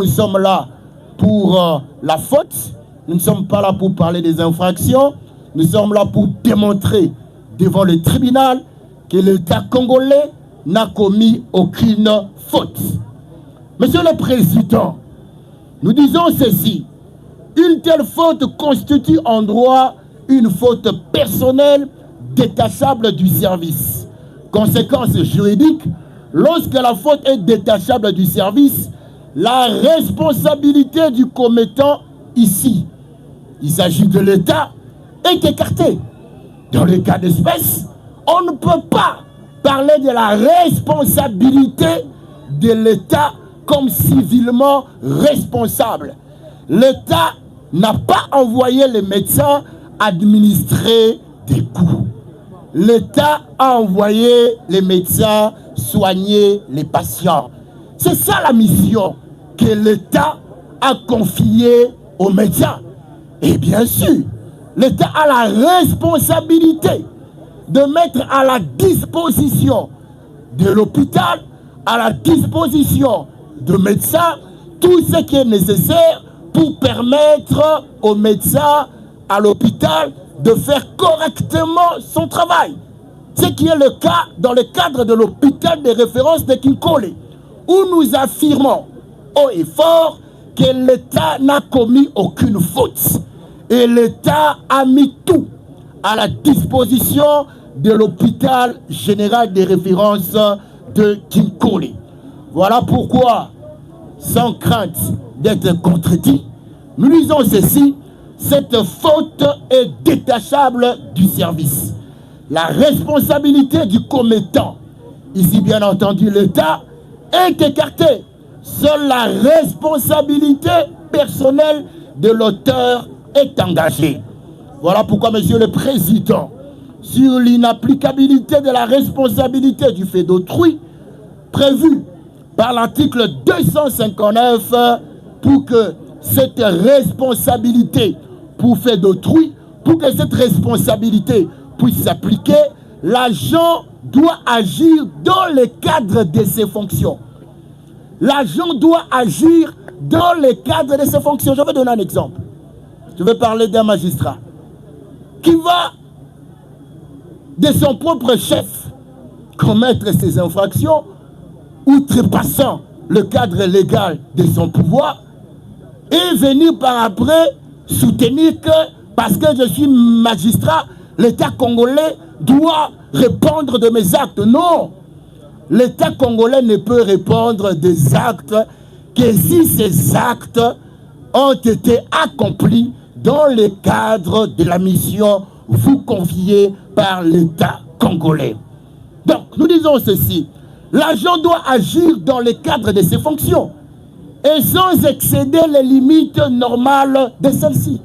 Nous sommes là pour la faute. Nous ne sommes pas là pour parler des infractions. Nous sommes là pour démontrer devant le tribunal que l'État congolais n'a commis aucune faute. Monsieur le Président, nous disons ceci. Une telle faute constitue en droit une faute personnelle détachable du service. Conséquence juridique, lorsque la faute est détachable du service, la responsabilité du commettant ici, il s'agit de l'État, est écartée. Dans le cas d'espèce, on ne peut pas parler de la responsabilité de l'État comme civilement responsable. L'État n'a pas envoyé les médecins administrer des coups. L'État a envoyé les médecins soigner les patients. C'est ça la mission que l'État a confiée aux médecins. Et bien sûr, l'État a la responsabilité de mettre à la disposition de l'hôpital, à la disposition de médecins, tout ce qui est nécessaire pour permettre aux médecins, à l'hôpital, de faire correctement son travail. Ce qui est le cas dans le cadre de l'hôpital de référence de Kinkole, où nous affirmons haut et fort que l'État n'a commis aucune faute. Et l'État a mis tout à la disposition de l'hôpital général de référence de Kinkole. Voilà pourquoi, sans crainte d'être contredit, nous disons ceci, cette faute est détachable du service. La responsabilité du commettant, ici bien entendu l'État, est écartée. Seule la responsabilité personnelle de l'auteur est engagée. Voilà pourquoi, Monsieur le Président, sur l'inapplicabilité de la responsabilité du fait d'autrui, prévue par l'article 259, pour que cette responsabilité pour fait d'autrui, pour que cette responsabilité puisse s'appliquer, l'agent doit agir dans le cadre de ses fonctions. L'agent doit agir dans le cadre de ses fonctions. Je vais donner un exemple. Je vais parler d'un magistrat qui va, de son propre chef, commettre ses infractions, outrepassant le cadre légal de son pouvoir, et venir par après soutenir que, parce que je suis magistrat, l'État congolais doit répondre de mes actes. Non, l'État congolais ne peut répondre des actes que si ces actes ont été accomplis dans le cadre de la mission vous confiée par l'État congolais. Donc, nous disons ceci, l'agent doit agir dans le cadre de ses fonctions et sans excéder les limites normales de celles-ci.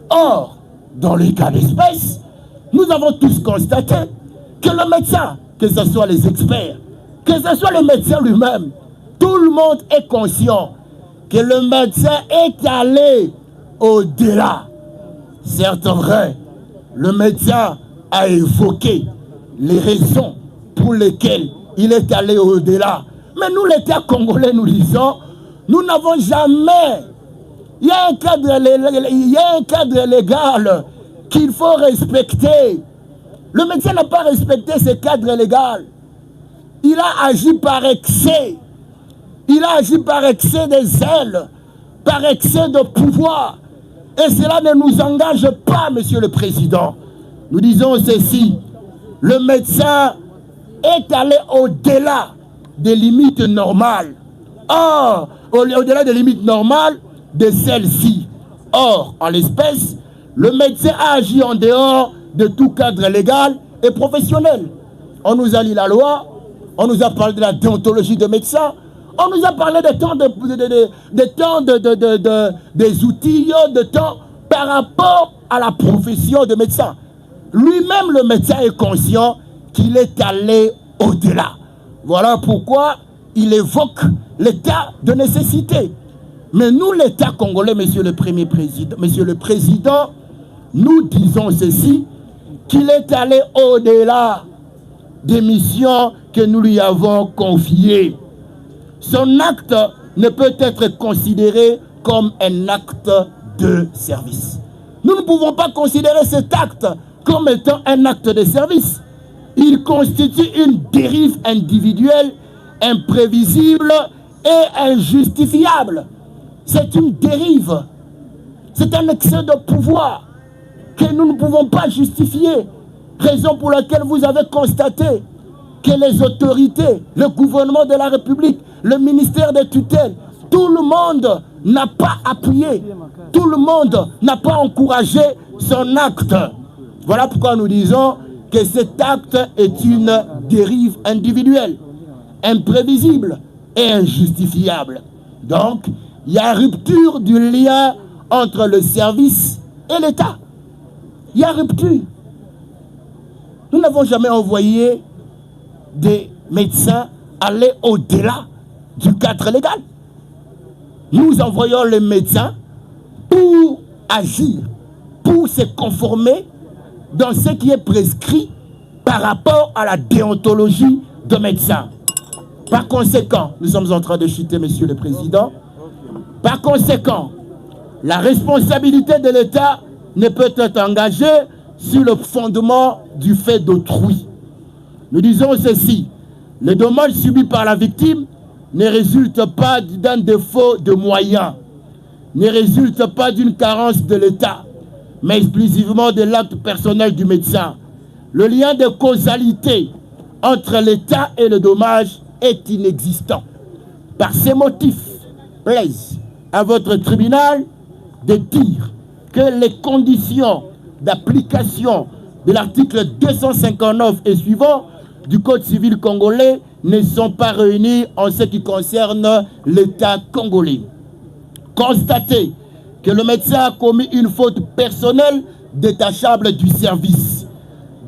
Or, dans le cas d'espèce, nous avons tous constaté que le médecin, que ce soit les experts, que ce soit le médecin lui-même, tout le monde est conscient que le médecin est allé au-delà. C'est vrai, le médecin a évoqué les raisons pour lesquelles il est allé au-delà. Mais nous, l'État congolais, nous disons, nous n'avons jamais... Il y a un cadre légal qu'il faut respecter. Le médecin n'a pas respecté ce cadre légal. Il a agi par excès. Il a agi par excès de zèle, par excès de pouvoir. Et cela ne nous engage pas, Monsieur le Président. Nous disons ceci. Le médecin est allé au-delà des limites normales. Or, au-delà des limites normales de celles-ci. Or, en l'espèce, le médecin a agi en dehors de tout cadre légal et professionnel. On nous a lu la loi, on nous a parlé de la déontologie des médecins, on nous a parlé des outils, de temps par rapport à la profession de médecin. Lui-même, le médecin est conscient qu'il est allé au-delà. Voilà pourquoi il évoque l'état de nécessité. Mais nous, l'État congolais, Monsieur le Premier Président, Monsieur le Président, nous disons ceci, qu'il est allé au-delà des missions que nous lui avons confiées. Son acte ne peut être considéré comme un acte de service. Nous ne pouvons pas considérer cet acte comme étant un acte de service. Il constitue une dérive individuelle, imprévisible et injustifiable. C'est une dérive. C'est un excès de pouvoir que nous ne pouvons pas justifier. Raison pour laquelle vous avez constaté que les autorités, le gouvernement de la République, le ministère des tutelles, tout le monde n'a pas appuyé, tout le monde n'a pas encouragé son acte. Voilà pourquoi nous disons que cet acte est une dérive individuelle, imprévisible et injustifiable. Donc, il y a rupture du lien entre le service et l'État. Il y a rupture. Nous n'avons jamais envoyé des médecins aller au-delà du cadre légal. Nous envoyons les médecins pour agir, pour se conformer dans ce qui est prescrit par rapport à la déontologie de médecins. Par conséquent, nous sommes en train de chuter, Monsieur le Président. Par conséquent, la responsabilité de l'État ne peut être engagée sur le fondement du fait d'autrui. Nous disons ceci, les dommages subis par la victime ne résultent pas d'un défaut de moyens, ne résultent pas d'une carence de l'État, mais exclusivement de l'acte personnel du médecin. Le lien de causalité entre l'État et le dommage est inexistant. Par ces motifs, plaise à votre tribunal de dire que les conditions d'application de l'article 259 et suivant du Code civil congolais ne sont pas réunies en ce qui concerne l'État congolais. Constatez que le médecin a commis une faute personnelle détachable du service.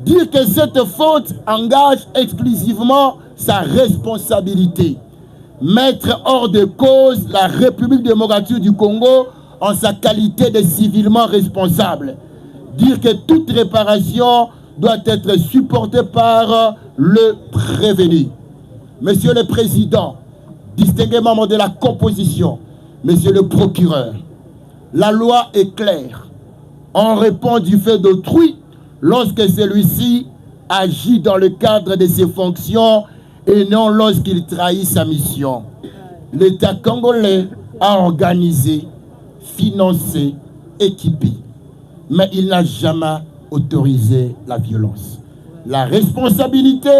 Dire que cette faute engage exclusivement sa responsabilité. Mettre hors de cause la République démocratique du Congo en sa qualité de civilement responsable. Dire que toute réparation doit être supportée par le prévenu. Monsieur le Président, distingués membres de la composition, Monsieur le procureur, la loi est claire. On répond du fait d'autrui lorsque celui-ci agit dans le cadre de ses fonctions et non lorsqu'il trahit sa mission. L'État congolais a organisé, financé, équipé, mais il n'a jamais autorisé la violence. La responsabilité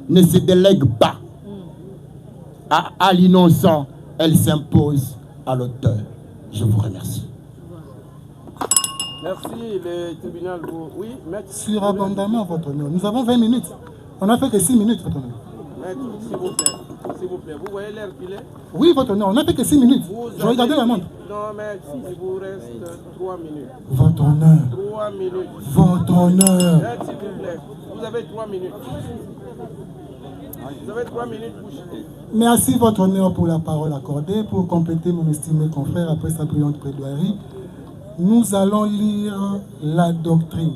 ne se délègue pas à l'innocent, elle s'impose à l'auteur. Je vous remercie. Merci, le tribunal. Oui, maître. Surabondamment, votre honneur. Nous avons 20 minutes. On n'a fait que 6 minutes, votre honneur. Maître, s'il vous plaît. S'il vous plaît. Vous voyez l'heure qu'il est? Oui, votre honneur. On n'a fait que 6 minutes. Je regardais la montre. Non, maître, il vous reste 3 minutes. Votre honneur. 3 minutes. Votre honneur. Maître, s'il vous plaît. Vous avez 3 minutes. Vous avez 3 minutes pour chuter. Merci, votre honneur, pour la parole accordée. Pour compléter mon estimé confrère après sa brillante plaidoirie, nous allons lire la doctrine.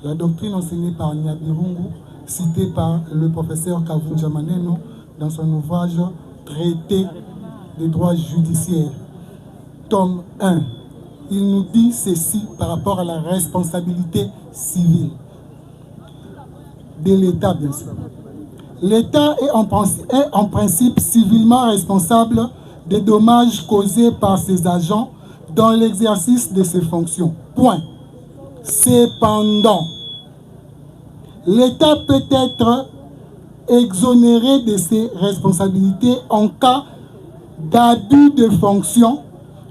La doctrine enseignée par Nyabirungu, citée par le professeur Kavunja Maneno dans son ouvrage Traité des droits judiciaires, tome 1. Il nous dit ceci par rapport à la responsabilité civile de l'État, bien sûr. L'État est en principe civilement responsable des dommages causés par ses agents dans l'exercice de ses fonctions. Point. Cependant, l'État peut être exonéré de ses responsabilités en cas d'abus de fonction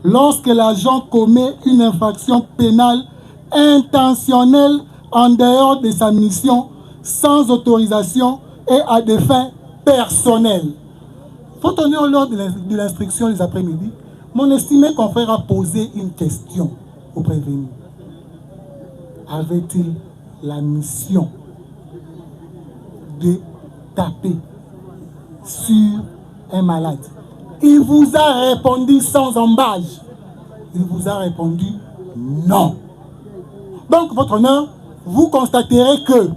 lorsque l'agent commet une infraction pénale intentionnelle en dehors de sa mission sans autorisation et à des fins personnelles. Votre honneur, lors de l'instruction les après-midi, mon estimé confrère a posé une question au prévenu. Avait-il la mission de taper sur un malade? Il vous a répondu sans embâche. Il vous a répondu non. Donc, votre honneur, vous constaterez que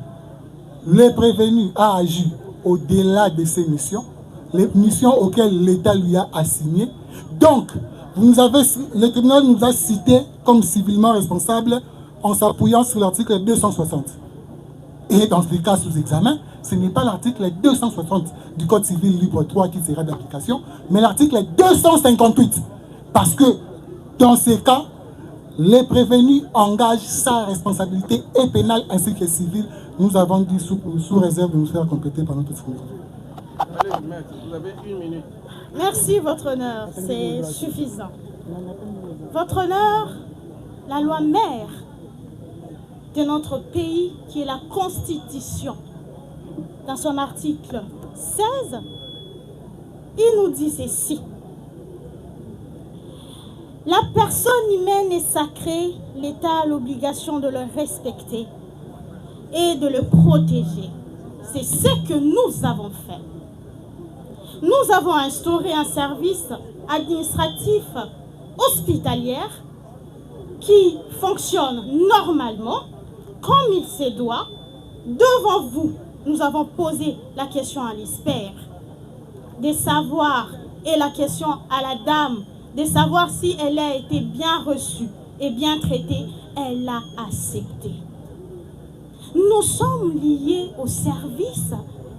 le prévenu a agi au-delà de ses missions, les missions auxquelles l'État lui a assignées. Donc, le tribunal nous a cités comme civilement responsables en s'appuyant sur l'article 260. Et dans ce cas sous examen, ce n'est pas l'article 260 du Code civil libre 3 qui sera d'application, mais l'article 258. Parce que dans ces cas, les prévenus engagent sa responsabilité et pénale ainsi que civile. Nous avons dit sous réserve de nous faire compléter par notre secrétaire. Allez, maître, vous avez 1 minute. Merci, Votre Honneur, c'est suffisant. Votre Honneur, la loi mère de notre pays, qui est la Constitution, dans son article 16, il nous dit ceci. La personne humaine est sacrée, l'État a l'obligation de le respecter et de le protéger. C'est ce que nous avons fait. Nous avons instauré un service administratif hospitalier qui fonctionne normalement, comme il se doit. Devant vous, nous avons posé la question à l'expert de savoir, et la question à la dame, de savoir si elle a été bien reçue et bien traitée. Elle a accepté. Nous sommes liés au service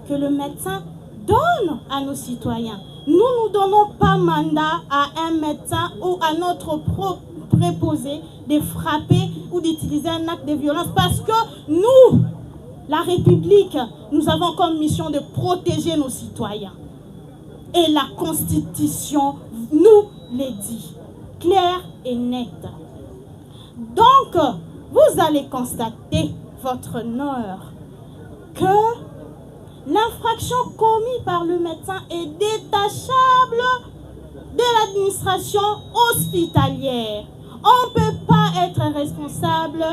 que le médecin donne à nos citoyens. Nous ne donnons pas mandat à un médecin ou à notre préposé de frapper ou d'utiliser un acte de violence parce que nous, la République, nous avons comme mission de protéger nos citoyens. Et la Constitution nous le dit, clair et net. Donc, vous allez constater, Votre Honneur, que l'infraction commise par le médecin est détachable de l'administration hospitalière. On ne peut pas être responsable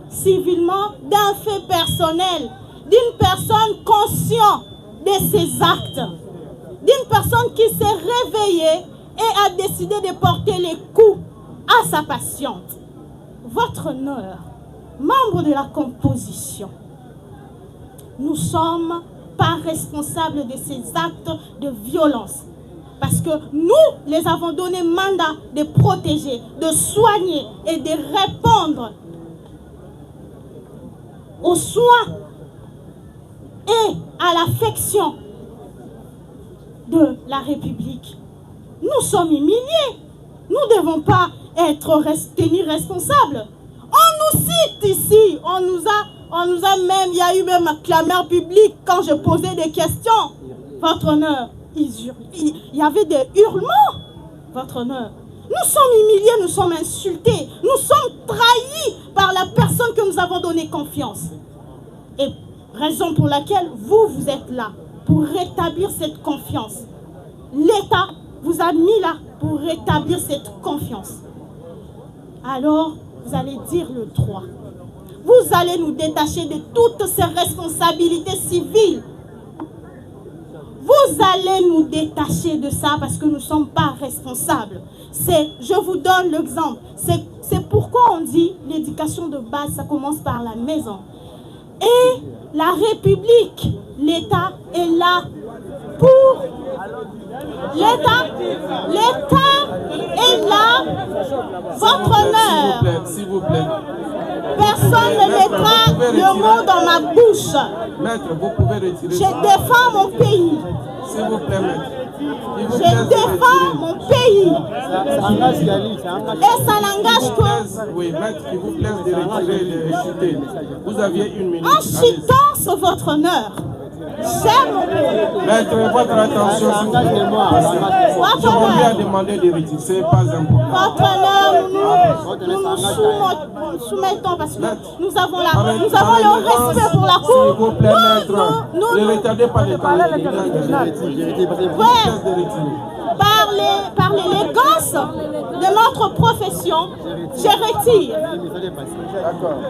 civilement d'un fait personnel, d'une personne consciente de ses actes, d'une personne qui s'est réveillée et a décidé de porter les coups à sa patiente. Votre Honneur, membre de la composition, nous ne sommes pas responsables de ces actes de violence. Parce que nous les avons donné mandat de protéger, de soigner et de répondre aux soins et à l'affection de la République. Nous sommes humiliés. Nous ne devons pas être tenus responsables. On nous cite ici, on nous a même, il y a eu même un clameur public quand je posais des questions. Votre Honneur, il y avait des hurlements. Votre Honneur, nous sommes humiliés, nous sommes insultés, nous sommes trahis par la personne que nous avons donné confiance. Et raison pour laquelle vous êtes là, pour rétablir cette confiance. L'État vous a mis là pour rétablir cette confiance. Alors, vous allez dire le droit. Vous allez nous détacher de toutes ces responsabilités civiles. Vous allez nous détacher de ça parce que nous ne sommes pas responsables. Je vous donne l'exemple. C'est pourquoi on dit l'éducation de base, ça commence par la maison. Et la République, l'État est là pour... L'État est là, Votre Honneur. S'il vous plaît. Personne ne mettra le mot dans ma bouche. Maître, vous pouvez retirer. Je défends mon pays. S'il vous plaît, maître. Je défends mon pays. Et ça n'engage que... Oui, maître, il vous plaît de retirer et de chuter. Vous aviez 1 minute. En chutant, Votre Honneur. J'aime mon pays. Maître, votre attention, s'il vous plaît. Je vous lui ai demandé de retirer, ce n'est pas important. Votre Honneur, nous nous soumettons parce que nous avons le respect pour la Cour. S'il vous plaît, maître, ne retardez pas le temps. Par l'élégance de notre profession, je retire.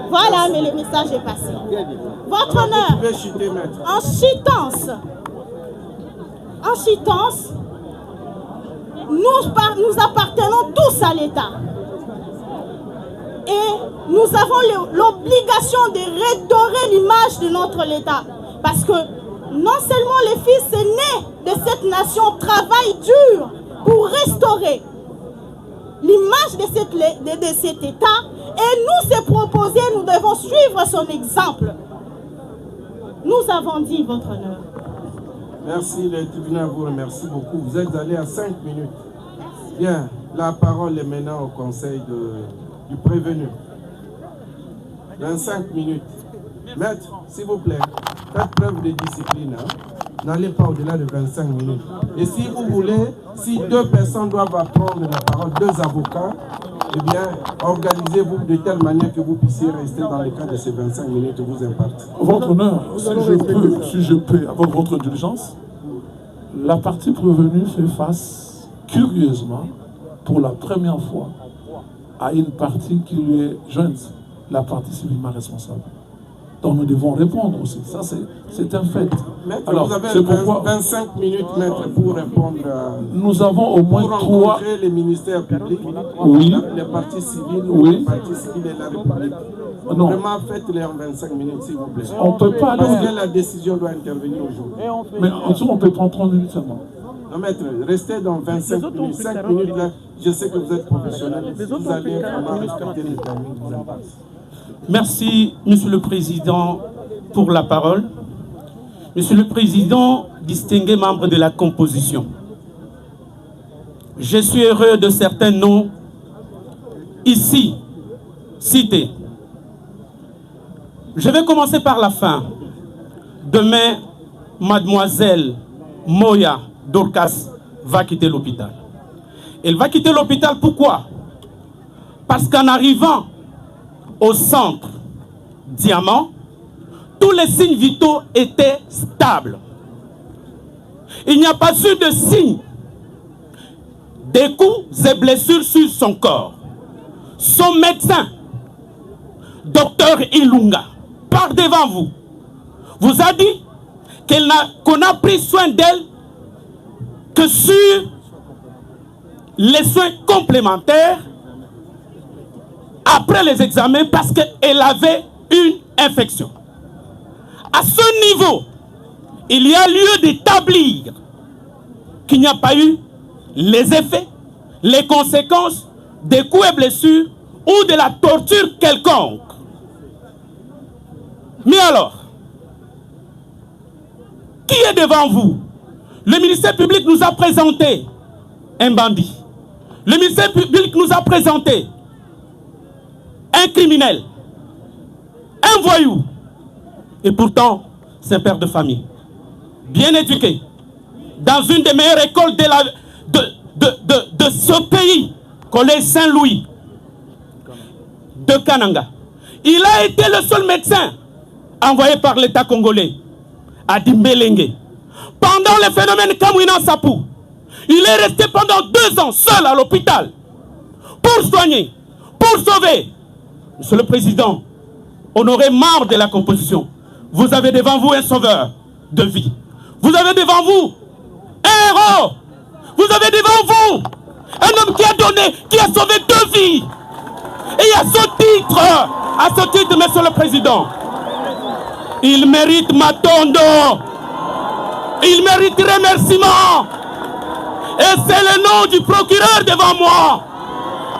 Voilà, mais le message est passé. Votre Honneur, en chitance, nous appartenons tous à l'État. Et nous avons l'obligation de redorer l'image de notre État. Parce que non seulement les fils nés de cette nation travaillent dur pour restaurer l'image de cet État, et nous se proposer, nous devons suivre son exemple. Nous avons dit, votre honneur. Merci, le tribunal vous remercie beaucoup. Vous êtes allé à 5 minutes. Bien, la parole est maintenant au conseil du prévenu. 25 minutes. Maître, s'il vous plaît, faites preuve de discipline. Hein? N'allez pas au-delà de 25 minutes. Et si vous voulez, si 2 personnes doivent prendre la parole, 2 avocats, eh bien, organisez-vous de telle manière que vous puissiez rester dans le cadre de ces 25 minutes que vous impartez. Votre honneur, si je peux, avec votre diligence, la partie prévenue fait face, curieusement, pour la première fois, à une partie qui lui est jointe, la partie civilement responsable. Donc nous devons répondre aussi. Ça, c'est un fait. Maître, alors, vous avez c'est pourquoi 25 minutes, maître, pour répondre nous avons au moins pour 3... rencontrer les ministères publics, oui. Les partis civils, oui. les partis civils et la République. Non. Vraiment, faites-les en 25 minutes, s'il vous plaît. On ne peut pas... Parce que la décision doit intervenir aujourd'hui. Mais en dessous, on peut prendre 30 minutes seulement. Non, maître, restez dans 25 minutes. 5 minutes, là, je sais que vous êtes professionnel. Vous allez vraiment respecter les timings qui vous imposent. Merci, Monsieur le Président, pour la parole. Monsieur le Président, distingués membres de la composition, je suis heureux de certains noms ici cités. Je vais commencer par la fin. Demain, mademoiselle Moya Dorcas va quitter l'hôpital. Elle va quitter l'hôpital, pourquoi? Parce qu'en arrivant au centre Diamant, tous les signes vitaux étaient stables. Il n'y a pas eu de signes des coups et blessures sur son corps. Son médecin, docteur Ilunga, par devant vous, vous a dit qu'on a pris soin d'elle que sur les soins complémentaires après les examens parce qu'elle avait une infection. À ce niveau, il y a lieu d'établir qu'il n'y a pas eu les effets, les conséquences des coups et blessures ou de la torture quelconque. Mais alors, qui est devant vous? Le ministère public nous a présenté un bandit. Le ministère public nous a présenté un criminel, un voyou. Et pourtant, c'est un père de famille, bien éduqué, dans une des meilleures écoles de ce pays, Collège Saint-Louis, de Kananga. Il a été le seul médecin envoyé par l'État congolais à Dimbelenge. Pendant le phénomène Kamwina Sapou, il est resté pendant 2 ans seul à l'hôpital pour soigner, pour sauver. Monsieur le Président, honoré membre de la composition, vous avez devant vous un sauveur de vie. Vous avez devant vous un héros. Vous avez devant vous un homme qui a donné, qui a sauvé 2 vies. Et à ce titre, Monsieur le Président, il mérite Matondo. Il mérite remerciement. Et c'est le nom du procureur devant moi.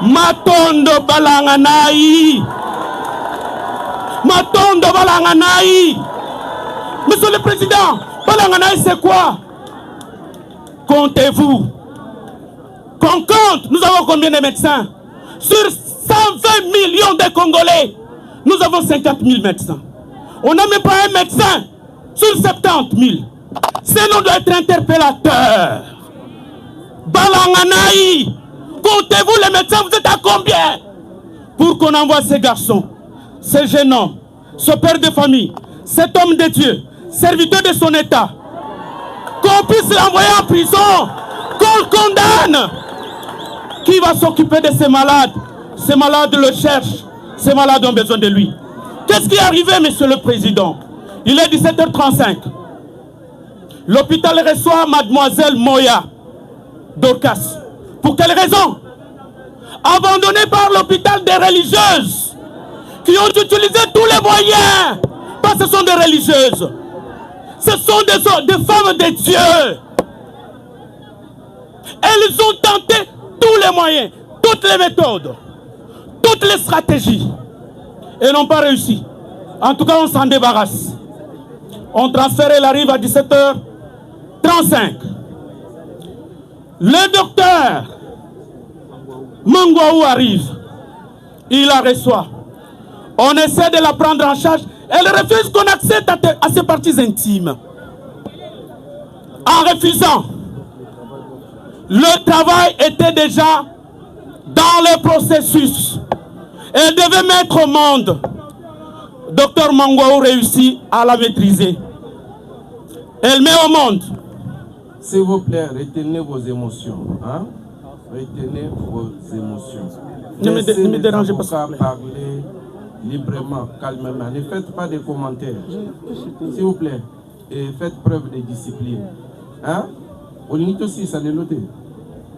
Matondo Balanganaï. Matondo Balanganaï. Monsieur le Président, Balanganaï c'est quoi? Comptez-vous. Qu'on compte, nous avons combien de médecins? Sur 120 millions de Congolais, nous avons 50 000 médecins. On n'a même pas un médecin sur 70 000. Ce nom doit être interpellateur. Balanganaï, comptez-vous les médecins, vous êtes à combien? Pour qu'on envoie ces garçons, ce jeune homme, ce père de famille, cet homme de Dieu, serviteur de son État, qu'on puisse l'envoyer en prison, qu'on le condamne. Qui va s'occuper de ces malades? Ces malades le cherchent, ces malades ont besoin de lui. Qu'est-ce qui est arrivé, Monsieur le Président? Il est 17h35. L'hôpital reçoit mademoiselle Moya Dorcas. Pour quelle raison? Abandonnée par l'hôpital des religieuses qui ont utilisé tous les moyens. Parce que ce sont des religieuses. Ce sont des femmes de Dieu. Elles ont tenté tous les moyens, toutes les méthodes, toutes les stratégies et n'ont pas réussi. En tout cas, on s'en débarrasse. On transfère, elle arrive à 17h35. Le docteur Mangwaou arrive. Il la reçoit. On essaie de la prendre en charge. Elle refuse qu'on accède à ses parties intimes. En refusant, le travail était déjà dans le processus. Elle devait mettre au monde. Docteur Mangwaou réussit à la maîtriser. Elle met au monde. S'il vous plaît, retenez vos émotions. Hein? Retenez vos émotions. Ne me dérangez pas, s'il vous plaît. Parler librement, calmement. Ne faites pas de commentaires. S'il vous plaît. Et faites preuve de discipline. Hein? On limite aussi, ça n'est noté.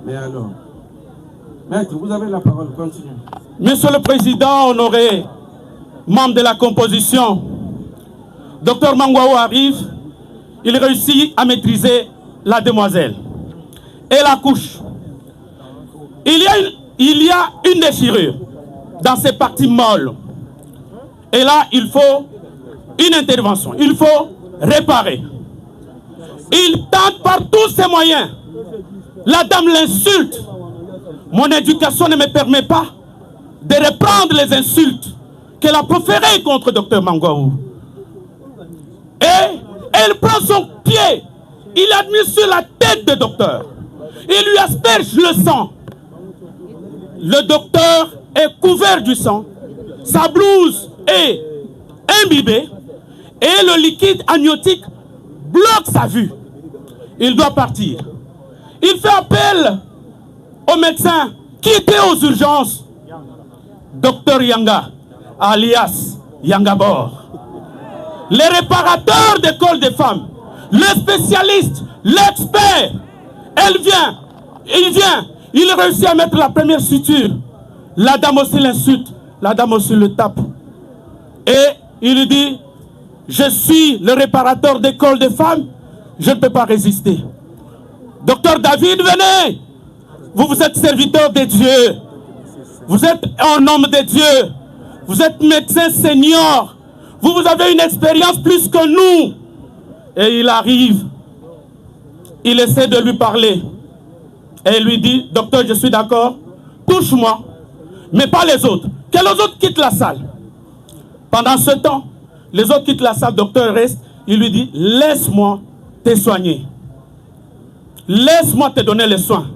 Mais alors, maître, vous avez la parole, continuez. Monsieur le Président honoré, membre de la composition, Docteur Mangwaou arrive, il réussit à maîtriser la demoiselle. Elle accouche. Il y a une déchirure dans ses parties molles. Et là, il faut une intervention. Il faut réparer. Il tente par tous ses moyens. La dame l'insulte. Mon éducation ne me permet pas de reprendre les insultes qu'elle a proférées contre Dr Mangwaou. Et elle prend son pied. Il a mis sur la tête du docteur. Il lui asperge le sang. Le docteur est couvert du sang. Sa blouse est imbibée. Et le liquide amniotique bloque sa vue. Il doit partir. Il fait appel au médecin qui était aux urgences. Docteur Yanga, alias Yangabor. Les réparateurs d'école des femmes, les spécialistes, l'expert. Il vient, il réussit à mettre la première suture. La dame aussi l'insulte, la dame aussi le tape. Et il lui dit, je suis le réparateur d'école des femmes, je ne peux pas résister. Docteur David, venez. Vous êtes serviteur de Dieu. Vous êtes un homme de Dieu. Vous êtes médecin senior. Vous avez une expérience plus que nous. Et il arrive. Il essaie de lui parler. Et il lui dit, docteur, je suis d'accord. Touche-moi. Mais pas les autres. Que les autres quittent la salle. Pendant ce temps, les autres quittent la salle. Docteur reste. Il lui dit, laisse-moi te soigner. Laisse-moi te donner les soins.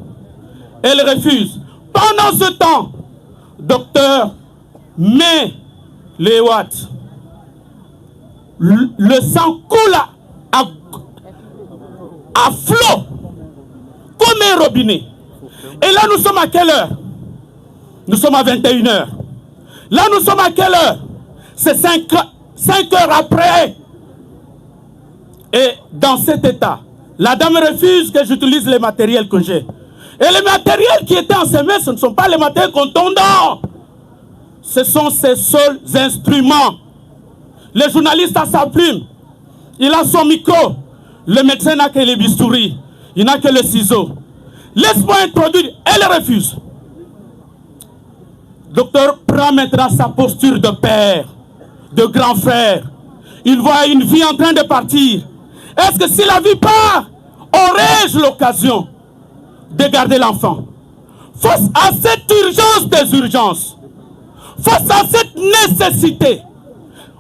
Elle refuse. Pendant ce temps, docteur met les watts. Le sang coule à flot comme un robinet. Et là, nous sommes à quelle heure? Nous sommes à 21h. Là, nous sommes à quelle heure? C'est 5 heures après. Et dans cet état, la dame refuse que j'utilise les matériels que j'ai. Et les matériels qui étaient en ses mains, ce ne sont pas les matériels contondants. Ce sont ses seuls instruments. Le journaliste a sa plume. Il a son micro. Le médecin n'a que les bistouris. Il n'a que le ciseau. Laisse-moi introduire. Elle refuse. Le docteur prend maintenant sa posture de père, de grand frère. Il voit une vie en train de partir. Est-ce que si la vie part, aurais-je l'occasion de garder l'enfant? Face à cette urgence des urgences, face à cette nécessité,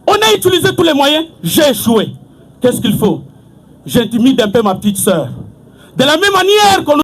on a utilisé tous les moyens, j'ai échoué. Qu'est-ce qu'il faut? J'intimide un peu ma petite sœur. De la même manière qu'on